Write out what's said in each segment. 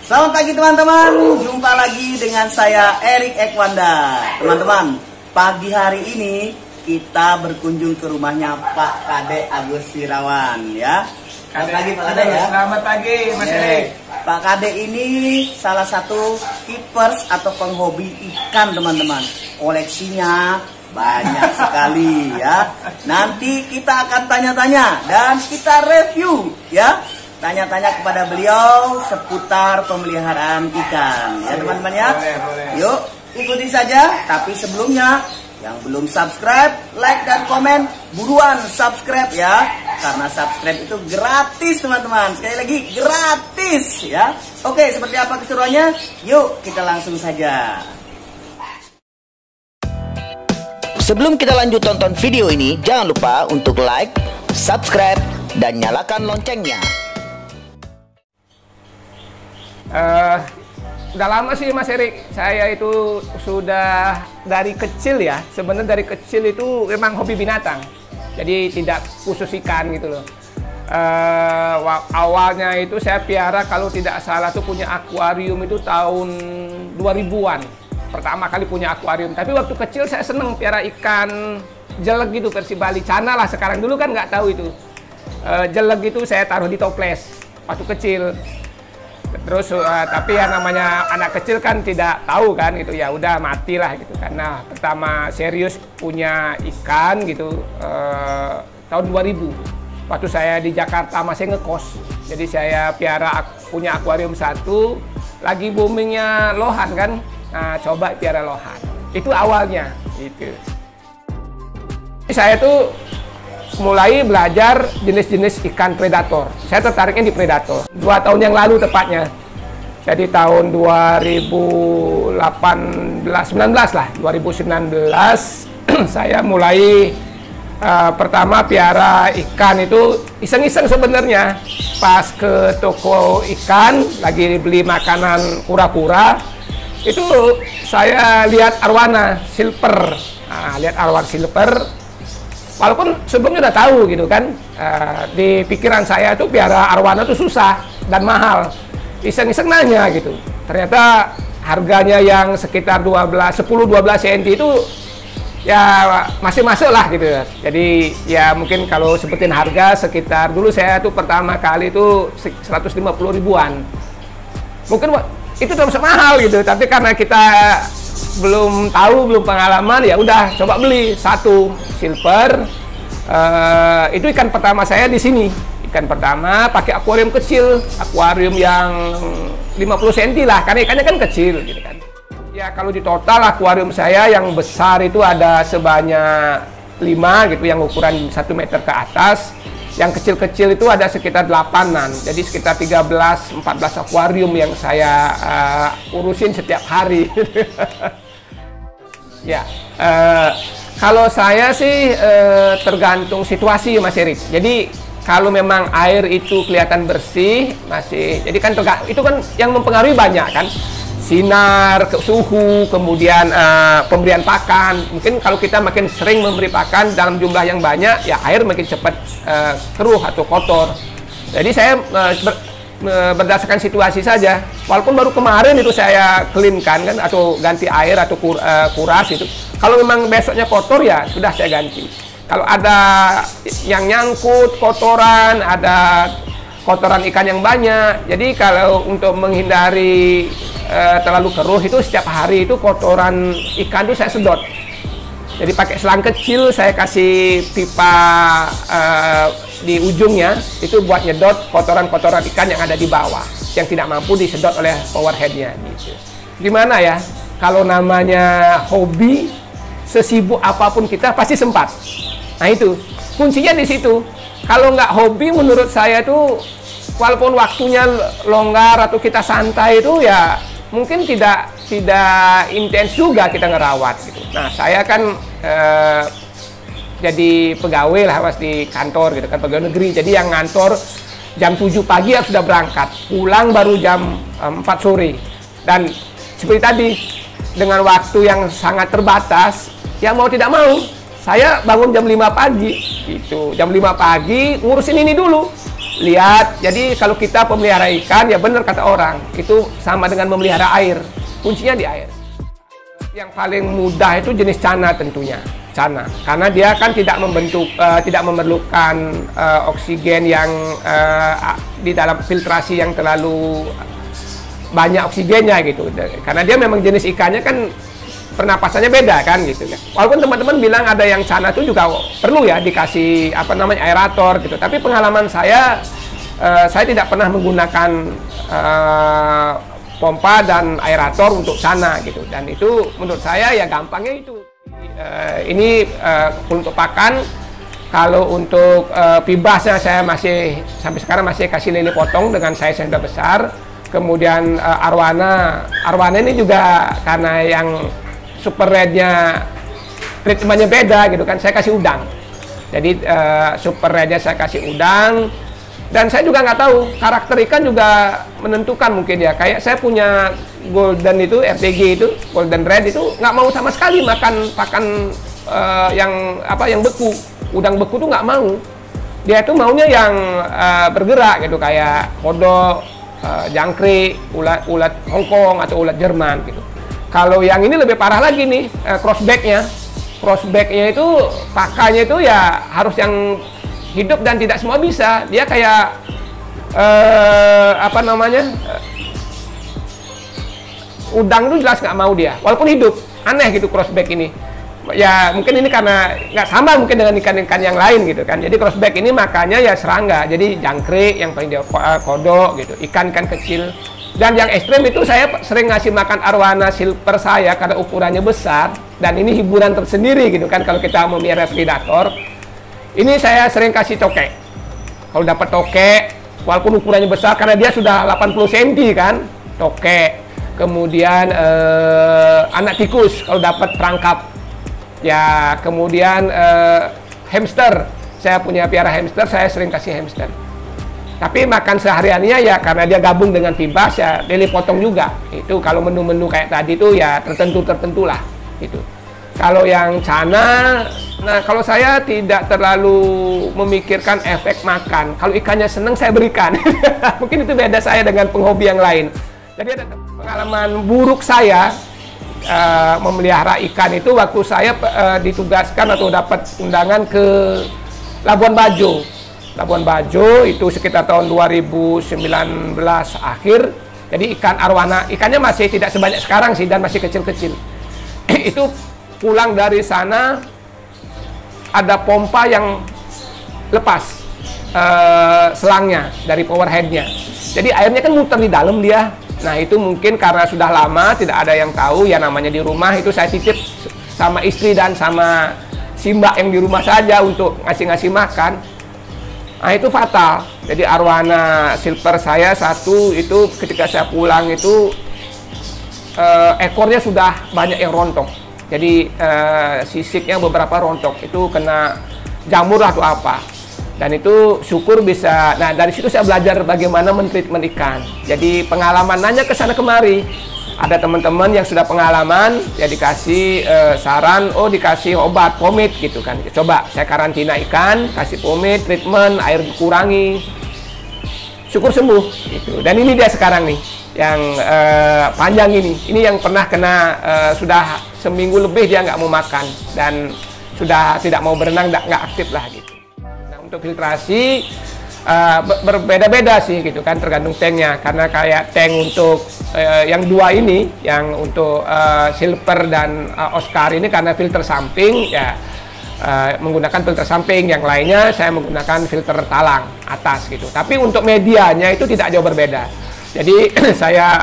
Selamat pagi teman-teman, jumpa lagi dengan saya Erik Ekwanda. Teman-teman, pagi hari ini kita berkunjung ke rumahnya Pak Kade Agus Sirawan ya. Selamat pagi Pak Kade ya. Selamat pagi Mas Erik. Pak Kade ini salah satu keepers atau penghobi ikan teman-teman. Koleksinya banyak sekali ya. Nanti kita akan tanya-tanya dan kita review ya. Tanya-tanya kepada beliau seputar pemeliharaan ikan ya teman-teman ya. Boleh. Yuk ikuti saja. Tapi sebelumnya yang belum subscribe, like dan komen buruan subscribe ya. Karena subscribe itu gratis teman-teman. Sekali lagi gratis ya. Oke, seperti apa keseruannya? Yuk kita langsung saja. Sebelum kita lanjut tonton video ini, jangan lupa untuk like, subscribe, dan nyalakan loncengnya. Udah lama sih Mas Erik, saya itu sudah dari kecil ya. Sebenarnya dari kecil itu memang hobi binatang. Jadi tidak khusus ikan gitu loh. Awalnya itu saya piara kalau tidak salah tuh punya akuarium itu tahun 2000-an. Pertama kali punya akuarium. Tapi waktu kecil saya seneng piara ikan jeleg gitu, versi Bali Cana lah sekarang. Dulu kan nggak tahu itu. Jeleg itu saya taruh di toples waktu kecil. Terus tapi ya namanya anak kecil kan tidak tahu kan gitu, ya udah matilah gitu kan. Nah pertama serius punya ikan gitu tahun 2000 waktu saya di Jakarta masih ngekos. Jadi saya punya akuarium satu, lagi boomingnya lohan kan. Nah coba piara lohan, itu awalnya gitu. Saya tuh mulai belajar jenis-jenis ikan predator. Saya tertariknya di predator 2 tahun yang lalu tepatnya. Jadi tahun 2019 lah, 2019 saya mulai pertama piara ikan itu iseng-iseng sebenarnya. Pas ke toko ikan lagi beli makanan kura-kura, itu saya lihat arwana silver. Nah, lihat arwana silver. Walaupun sebelumnya udah tahu gitu kan, di pikiran saya tuh piara arwana tuh susah dan mahal. Iseng-iseng nanya gitu. Ternyata harganya yang sekitar 10-12 cm itu ya masih masuk lah gitu. Jadi ya mungkin kalau sebutin harga sekitar, dulu saya tuh pertama kali itu 150 ribuan. Mungkin itu termasuk mahal gitu, tapi karena kita belum tahu, belum pengalaman, ya udah coba beli satu silver. Itu ikan pertama saya di sini. Ikan pertama pakai akuarium kecil, akuarium yang 50 cm lah, karena ikannya kan kecil gitu kan. Ya kalau di total akuarium saya yang besar itu ada sebanyak 5 gitu, yang ukuran 1 meter ke atas. Yang kecil-kecil itu ada sekitar 8-an, jadi sekitar 13-14 akuarium yang saya urusin setiap hari. Ya, kalau saya sih tergantung situasi Mas Erik. Jadi kalau memang air itu kelihatan bersih, jadi kan itu kan yang mempengaruhi banyak kan. Sinar, suhu, kemudian pemberian pakan. Mungkin kalau kita makin sering memberi pakan dalam jumlah yang banyak, ya air makin cepat keruh atau kotor. Jadi saya berdasarkan situasi saja. Walaupun baru kemarin itu saya clean-kan kan, atau ganti air atau kuras itu. Kalau memang besoknya kotor ya sudah saya ganti. Kalau ada yang nyangkut kotoran, ada kotoran ikan yang banyak. Jadi kalau untuk menghindari terlalu keruh itu setiap hari itu kotoran ikan itu saya sedot. Jadi pakai selang kecil saya kasih pipa di ujungnya itu buat nyedot kotoran-kotoran ikan yang ada di bawah yang tidak mampu disedot oleh powerheadnya gitu. Gimana ya, kalau namanya hobi, sesibuk apapun kita pasti sempat. Nah itu kuncinya di situ. Kalau nggak hobi menurut saya itu, walaupun waktunya longgar atau kita santai itu ya mungkin tidak intens juga kita ngerawat gitu. Nah saya kan jadi pegawai lah Mas di kantor gitu kan, pegawai negeri. Jadi yang ngantor jam 7 pagi harus sudah berangkat, pulang baru jam 4 sore. Dan seperti tadi, dengan waktu yang sangat terbatas, ya mau tidak mau saya bangun jam 5 pagi gitu. Jam 5 pagi ngurusin ini dulu. lihat. Jadi kalau kita pemelihara ikan, ya benar kata orang, itu sama dengan memelihara air. Kuncinya di air. Yang paling mudah itu jenis cana tentunya. Cana, karena dia kan tidak memerlukan oksigen yang di dalam filtrasi yang terlalu banyak oksigennya gitu. Karena dia memang jenis ikannya kan pernapasannya beda kan gitu kan. Walaupun teman-teman bilang ada yang cana itu juga perlu ya dikasih aerator gitu. Tapi pengalaman saya tidak pernah menggunakan pompa dan aerator untuk cana gitu. Dan itu menurut saya ya gampangnya itu. Ini untuk pakan. Kalau untuk pibasnya saya masih sampai sekarang masih kasih lele potong dengan size yang sudah besar. Kemudian arwana ini juga karena yang super rednya treatmentnya beda gitu kan, saya kasih udang. Jadi super rednya saya kasih udang. Dan saya juga nggak tahu, karakter ikan juga menentukan mungkin ya. Kayak saya punya golden itu, RTG itu, golden red itu nggak mau sama sekali makan yang beku. Udang beku tuh nggak mau. Dia tuh maunya yang bergerak gitu, kayak kodok, jangkrik, ulat Hongkong atau ulat Jerman gitu. Kalau yang ini lebih parah lagi nih, crossbacknya itu pakannya itu ya harus yang hidup dan tidak semua bisa. Dia kayak udang itu jelas nggak mau dia, walaupun hidup. Aneh gitu crossback ini. Ya mungkin ini karena nggak sama mungkin dengan ikan-ikan yang lain gitu kan. Jadi crossback ini makannya ya serangga, jadi jangkrik yang paling dia kodok gitu, ikan-ikan kecil. Dan yang ekstrim itu saya sering ngasih makan arwana silver saya karena ukurannya besar dan ini hiburan tersendiri gitu kan kalau kita memelihara predator. Ini saya sering kasih tokek. Kalau dapat tokek, walaupun ukurannya besar karena dia sudah 80 cm kan, tokek. Kemudian anak tikus kalau dapat perangkap. Ya, kemudian hamster. Saya punya piara hamster, saya sering kasih hamster. Tapi makan sehariannya ya karena dia gabung dengan pibas ya lele potong juga. Itu kalau menu-menu kayak tadi itu ya tertentu lah gitu. Kalau yang cana, nah kalau saya tidak terlalu memikirkan efek makan. Kalau ikannya seneng saya berikan. Mungkin itu beda saya dengan penghobi yang lain. Jadi ada pengalaman buruk saya memelihara ikan itu waktu saya ditugaskan atau dapat undangan ke Labuan Bajo. Labuan Bajo itu sekitar tahun 2019 akhir. Jadi ikan arwana, ikannya masih tidak sebanyak sekarang sih dan masih kecil-kecil. Itu pulang dari sana ada pompa yang lepas selangnya dari power headnya. Jadi airnya kan muter di dalam dia. Nah itu mungkin karena sudah lama tidak ada yang tahu ya, namanya di rumah itu saya titip sama istri dan sama si mbak yang di rumah saja untuk ngasih-ngasih makan. Nah itu fatal. Jadi arwana silver saya satu itu ketika saya pulang itu ekornya sudah banyak yang rontok. Jadi sisiknya beberapa rontok, itu kena jamur atau apa. Dan itu syukur bisa. Nah dari situ saya belajar bagaimana mentreatment ikan. Jadi pengalaman nanya ke sana kemari. Ada teman-teman yang sudah pengalaman, ya dikasih saran, oh dikasih obat pomade gitu kan. Coba saya karantina ikan, kasih pomade, treatment, air dikurangi, syukur sembuh gitu. Dan ini dia sekarang nih, yang panjang ini yang pernah kena sudah seminggu lebih dia nggak mau makan dan sudah tidak mau berenang, nggak aktif lah gitu. Nah untuk filtrasi berbeda-beda sih gitu kan, tergantung tanknya. Karena kayak tank untuk yang dua ini, yang untuk silver dan Oscar ini karena filter samping ya menggunakan filter samping, yang lainnya saya menggunakan filter talang atas gitu. Tapi untuk medianya itu tidak jauh berbeda. Jadi saya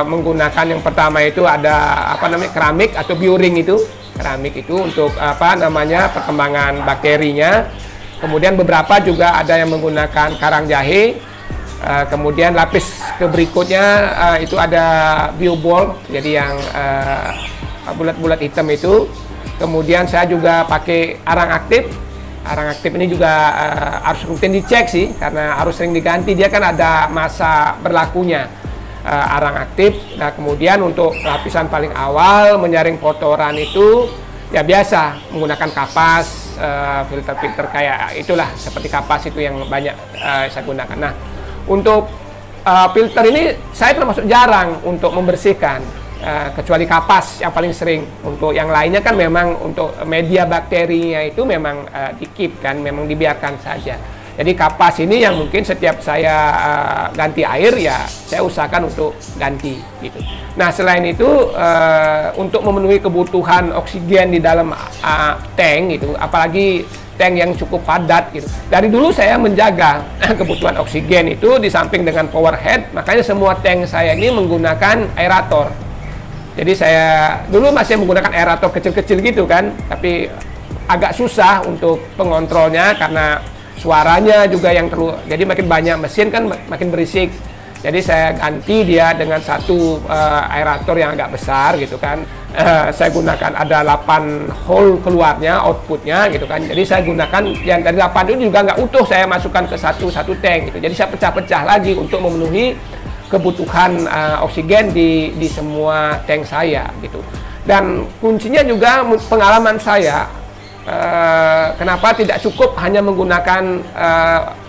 menggunakan yang pertama itu ada keramik atau biuring itu. Keramik itu untuk perkembangan bakterinya. Kemudian beberapa juga ada yang menggunakan karang jahe. Kemudian lapis ke berikutnya itu ada biobol, jadi yang bulat-bulat hitam itu. Kemudian saya juga pakai arang aktif. Arang aktif ini juga harus rutin dicek sih, karena harus sering diganti. Dia kan ada masa berlakunya arang aktif. Nah kemudian untuk lapisan paling awal menyaring kotoran itu ya biasa menggunakan kapas. filter-filter kayak itulah, seperti kapas itu yang banyak saya gunakan. Nah, untuk filter ini saya termasuk jarang untuk membersihkan, kecuali kapas yang paling sering. Untuk yang lainnya kan memang untuk media bakterinya itu memang di-keep kan, memang dibiarkan saja. Jadi kapas ini yang mungkin setiap saya ganti air ya saya usahakan untuk ganti gitu. Nah, selain itu untuk memenuhi kebutuhan oksigen di dalam tank gitu, apalagi tank yang cukup padat gitu. Dari dulu saya menjaga kebutuhan oksigen itu di samping dengan power head, makanya semua tank saya ini menggunakan aerator. Jadi saya dulu masih menggunakan aerator kecil-kecil gitu kan, tapi agak susah untuk pengontrolnya karena suaranya juga yang jadi makin banyak mesin kan makin berisik. Jadi saya ganti dia dengan satu aerator yang agak besar gitu kan. Saya gunakan ada 8 hole keluarnya, outputnya gitu kan. Jadi saya gunakan yang dari 8 itu juga nggak utuh, saya masukkan ke satu tank gitu. Jadi saya pecah-pecah lagi untuk memenuhi kebutuhan oksigen di semua tank saya gitu. Dan kuncinya juga pengalaman saya, kenapa tidak cukup hanya menggunakan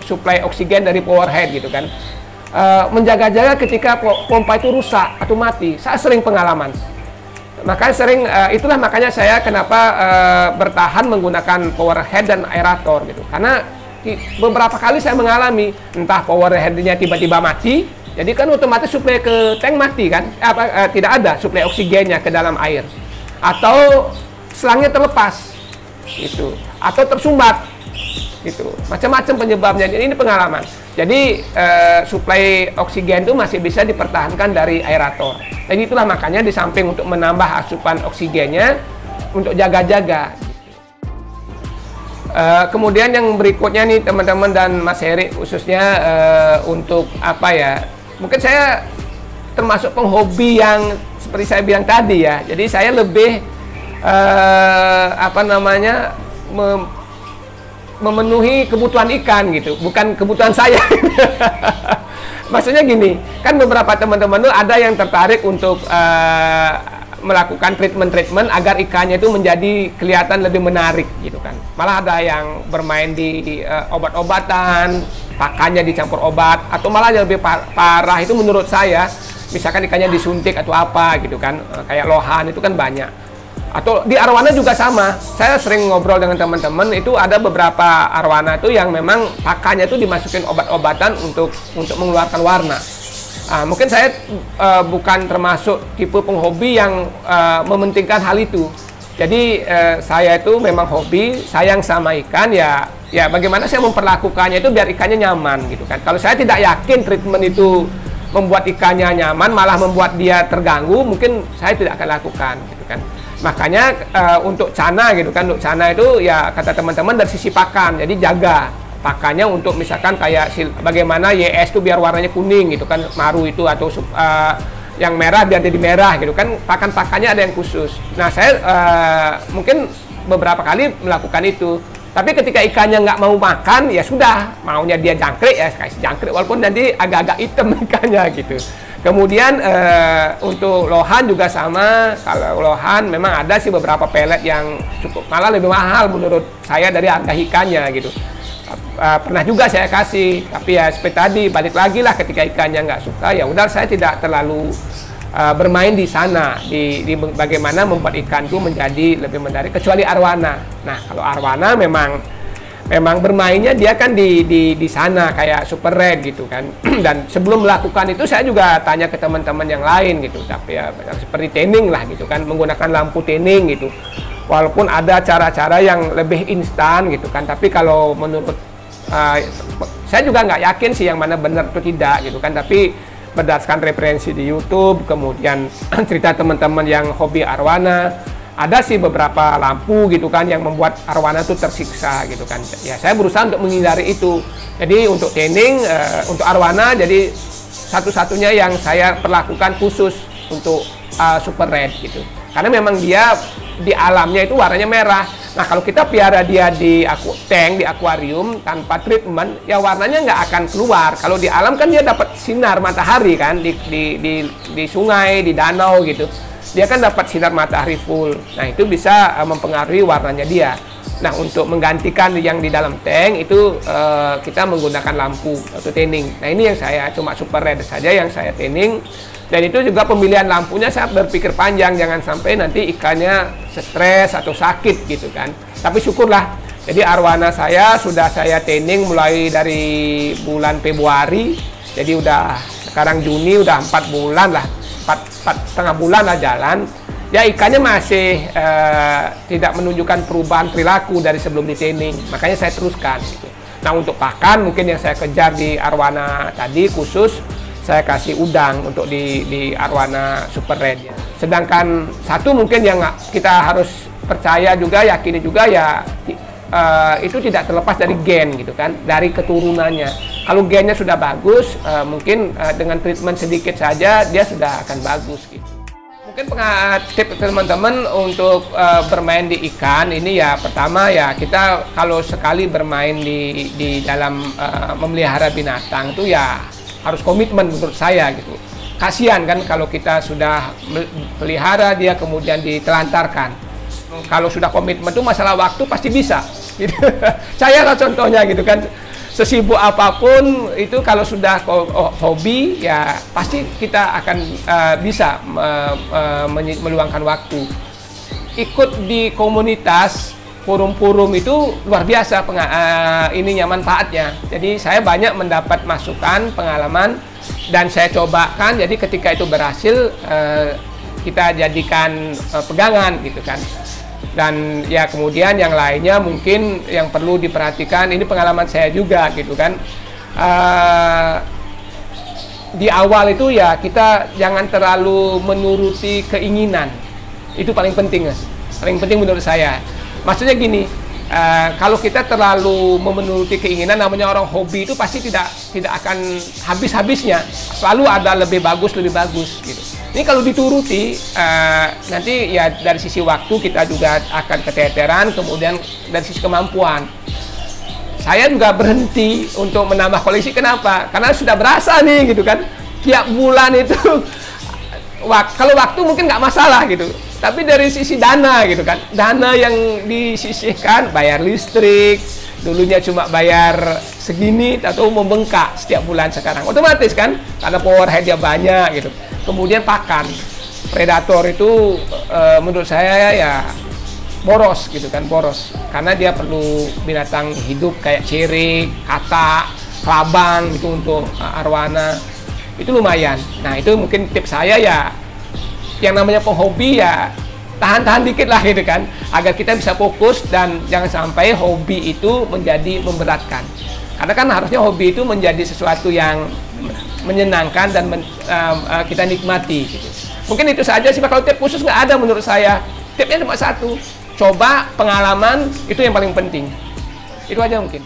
suplai oksigen dari power head gitu kan. Menjaga-jaga ketika pompa itu rusak atau mati, saya sering pengalaman. Itulah makanya saya kenapa bertahan menggunakan power head dan aerator gitu. Karena beberapa kali saya mengalami entah power headnya tiba-tiba mati, jadi kan otomatis suplai ke tank mati kan, tidak ada suplai oksigennya ke dalam air, atau selangnya terlepas gitu, atau tersumbat gitu, macam-macam penyebabnya. Ini pengalaman. Jadi suplai oksigen itu masih bisa dipertahankan dari aerator. Dan itulah makanya di samping untuk menambah asupan oksigennya, untuk jaga-jaga. Kemudian yang berikutnya nih teman-teman dan Mas Heri khususnya untuk apa ya? Mungkin saya termasuk penghobi yang seperti saya bilang tadi ya. Jadi saya lebih memenuhi kebutuhan ikan gitu, bukan kebutuhan saya. Maksudnya gini, kan beberapa teman-teman tuh ada yang tertarik untuk melakukan treatment agar ikannya itu menjadi kelihatan lebih menarik gitu kan. Malah ada yang bermain di obat-obatan, pakannya dicampur obat, atau malah yang lebih parah itu menurut saya, misalkan ikannya disuntik atau apa gitu kan, kayak lohan itu kan banyak. Atau di arwana juga sama. Saya sering ngobrol dengan teman-teman, itu ada beberapa arwana itu yang memang pakannya itu dimasukin obat-obatan untuk mengeluarkan warna. Mungkin saya bukan termasuk tipe penghobi yang mementingkan hal itu. Jadi saya itu memang hobi, sayang sama ikan, ya bagaimana saya memperlakukannya itu biar ikannya nyaman gitu kan. Kalau saya tidak yakin treatment itu membuat ikannya nyaman, malah membuat dia terganggu, mungkin saya tidak akan lakukan gitu kan. Makanya untuk cana gitu kan, untuk cana itu ya kata teman-teman dari sisi pakan, jadi jaga pakannya untuk misalkan kayak bagaimana YS itu biar warnanya kuning gitu kan, maru itu, atau yang merah biar jadi merah gitu kan, pakan-pakannya ada yang khusus. Nah saya mungkin beberapa kali melakukan itu, tapi ketika ikannya nggak mau makan ya sudah, maunya dia jangkrik ya kasih jangkrik walaupun nanti agak-agak hitam ikannya gitu. Kemudian untuk lohan juga sama. Kalau lohan memang ada sih beberapa pelet yang cukup malah lebih mahal menurut saya dari harga ikannya gitu. Pernah juga saya kasih, tapi ya seperti tadi balik lagi lah, ketika ikannya nggak suka ya udah, saya tidak terlalu bermain di sana di bagaimana membuat ikan itu menjadi lebih menarik, kecuali arwana. Nah kalau arwana memang bermainnya dia kan di sana kayak super red gitu kan. Dan sebelum melakukan itu saya juga tanya ke teman-teman yang lain gitu, tapi ya seperti tanning lah gitu kan, menggunakan lampu tanning gitu. Walaupun ada cara-cara yang lebih instan gitu kan, tapi kalau menurut saya juga nggak yakin sih yang mana benar atau tidak gitu kan. Tapi berdasarkan referensi di YouTube, kemudian cerita teman-teman yang hobi arwana, ada sih beberapa lampu gitu kan yang membuat arwana itu tersiksa gitu kan. Ya saya berusaha untuk menghindari itu. Jadi untuk tanning, untuk arwana, jadi satu-satunya yang saya perlakukan khusus untuk super red gitu. Karena memang dia di alamnya itu warnanya merah. Nah kalau kita piara dia di tank, di akuarium tanpa treatment, ya warnanya nggak akan keluar. Kalau di alam kan dia dapat sinar matahari kan, di sungai, di danau gitu. Dia kan dapat sinar matahari full. Nah itu bisa mempengaruhi warnanya dia. Nah, untuk menggantikan yang di dalam tank itu kita menggunakan lampu auto tanning. Nah, ini yang saya cuma super red saja yang saya tanning. Dan itu juga pemilihan lampunya saya berpikir panjang, jangan sampai nanti ikannya stres atau sakit gitu kan. Tapi syukurlah, jadi arwana saya sudah saya tanning mulai dari bulan Februari. Jadi udah sekarang Juni, udah 4 bulan lah, 4,5 bulan lah jalan. Ya ikannya masih tidak menunjukkan perubahan perilaku dari sebelum di-tanning, makanya saya teruskan gitu. Nah, untuk pakan mungkin yang saya kejar di arwana tadi khusus saya kasih udang untuk di arwana super red ya. Sedangkan satu mungkin yang kita harus percaya juga, yakini juga ya itu tidak terlepas dari gen gitu kan, dari keturunannya. Kalau gennya sudah bagus, mungkin dengan treatment sedikit saja dia sudah akan bagus gitu. Mungkin tips teman-teman untuk bermain di ikan ini ya, pertama ya kita kalau sekali bermain di dalam memelihara binatang itu ya harus komitmen menurut saya gitu. Kasihan kan kalau kita sudah pelihara dia kemudian ditelantarkan. Kalau sudah komitmen itu masalah waktu pasti bisa. Gitu. Saya lah contohnya gitu kan. Sesibuk apapun itu kalau sudah hobi ya pasti kita akan bisa meluangkan waktu. Ikut di komunitas forum-forum itu luar biasa ininya manfaatnya. Jadi saya banyak mendapat masukan, pengalaman dan saya cobakan. Jadi ketika itu berhasil kita jadikan pegangan gitu kan. Dan ya kemudian yang lainnya mungkin yang perlu diperhatikan, ini pengalaman saya juga gitu kan, di awal itu ya kita jangan terlalu menuruti keinginan, itu paling penting Mas, paling penting menurut saya. Maksudnya gini, kalau kita terlalu menuruti keinginan, namanya orang hobi itu pasti tidak akan habis-habisnya, selalu ada lebih bagus gitu. Ini kalau dituruti, nanti ya dari sisi waktu kita juga akan keteteran, kemudian dari sisi kemampuan. Saya juga berhenti untuk menambah koleksi, kenapa? Karena sudah berasa nih gitu kan, tiap bulan itu, kalau waktu mungkin nggak masalah gitu. Tapi dari sisi dana gitu kan, dana yang disisihkan, bayar listrik, dulunya cuma bayar segini atau membengkak setiap bulan sekarang. Otomatis kan, karena power head-nya banyak gitu. Kemudian pakan, predator itu menurut saya ya boros gitu kan, boros. Karena dia perlu binatang hidup kayak cere, katak, kelabang gitu untuk arwana. Itu lumayan. Nah itu mungkin tips saya ya, yang namanya penghobi ya tahan-tahan dikit lah gitu kan, agar kita bisa fokus dan jangan sampai hobi itu menjadi memberatkan. Karena kan harusnya hobi itu menjadi sesuatu yang menyenangkan dan kita nikmati gitu. Mungkin itu saja sih, kalau tip khusus nggak ada menurut saya. Tipnya cuma satu, coba pengalaman, itu yang paling penting. Itu aja mungkin.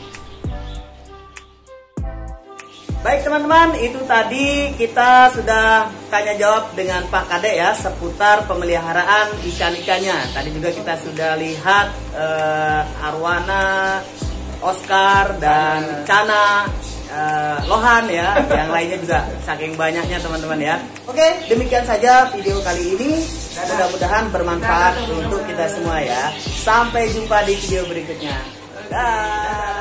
Baik teman-teman, itu tadi kita sudah tanya jawab dengan Pak Kade ya seputar pemeliharaan ikan-ikannya. Tadi juga kita sudah lihat arwana, Oscar dan Cana, Lohan ya, yang lainnya juga saking banyaknya teman-teman ya. Oke, demikian saja video kali ini. Mudah-mudahan bermanfaat untuk kita semua ya. Sampai jumpa di video berikutnya. Dah.